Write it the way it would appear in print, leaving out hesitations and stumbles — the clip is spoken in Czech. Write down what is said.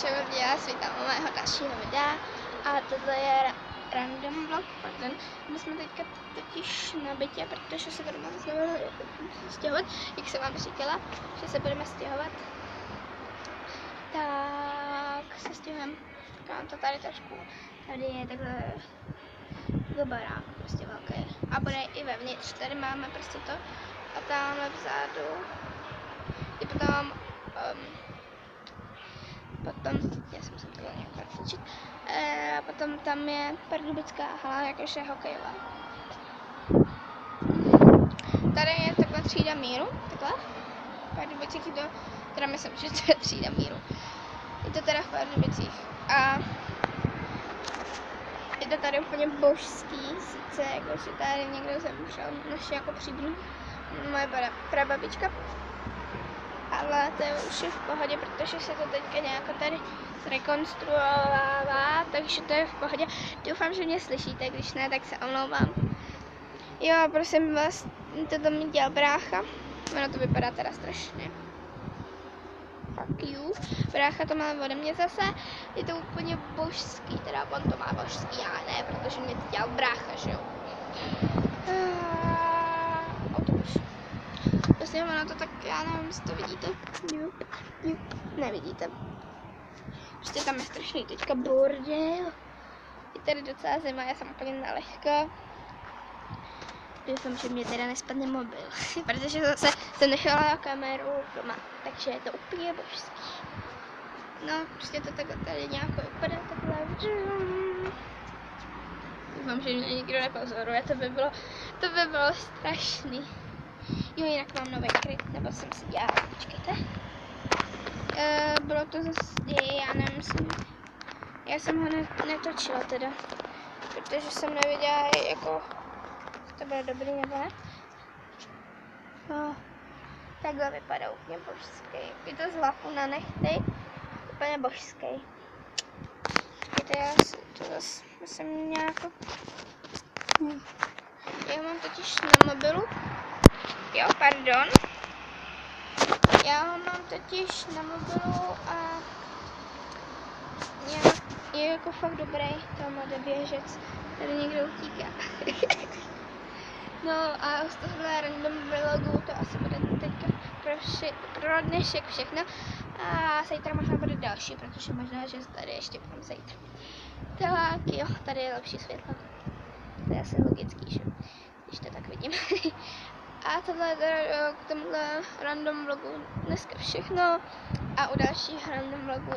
čau lidi, já vás vítám u mého dalšího videa a tohle je random vlog, pardon. My jsme teďka totiž na bytě, protože se budeme znovu stěhovat, jak jsem vám říkala, že se budeme stěhovat. Tak se stěhujeme, mám to tady trošku, tady je takhle barák, prostě velký a bude i vevnitř, tady máme prostě to a tamhle vzadu je potom já jsem se chtěla nějak rozličit, potom tam je pardubická hala, jakože hokejová. Tady je takhle třída míru, takhle, v Pardubicích je to, teda myslím, že to je třída míru. Je to teda v Pardubicích a je to tady úplně božský, sice jako si tady někdo zemřel, naše jako příbuzný, moje prababička. Ale to je už v pohodě, protože se to teďka nějak tady zrekonstruovává, takže to je v pohodě. Doufám, že mě slyšíte, když ne, tak se omlouvám. Jo, prosím vás, to mi dělal brácha. Ono to vypadá teda strašně. Fuck you. Brácha to má ode mě zase. Je to úplně božský, teda on to má božský, já ne, protože mě to dělal brácha, že jo. Autobus. Prostě ono to tak, já nevím, jestli to vidíte. Nevidíte. Prostě tam je strašný teďka bordel. Je tady docela zima, já jsem úplně nalehko. Doufám, že mě teda nespadne mobil, protože zase jsem nechala kameru doma, takže je to úplně božský. No, prostě to takhle tady nějak vypadá, takhle. Doufám, že mě nikdo nepozoruje, to by bylo strašný. Jo, jinak mám nový kryt, nebo jsem si dělala, počkejte. Bylo to zase, já nemyslím, já jsem ho netočila teda, protože jsem nevěděla, jako, to bylo dobrý nebo ne. No, takhle vypadá úplně božský. Je to z laku na nechty, úplně božský. Víte, já si to zase musím nějak. Já mám totiž na mobilu. Jo, pardon. Já ho mám totiž na mobilu a je jako fakt dobrý, tam jde běžec, tady někdo utíká. No a z tohle random vlogu to asi bude teďka pro dnešek všechno. A zítra možná bude další, protože možná, že tady ještě budeme zítra. Tak jo, tady je lepší světlo. To je asi logický, že? Když to tak vidím. A tohle je k tomuhle random vlogu dneska všechno. A u dalších random vlogů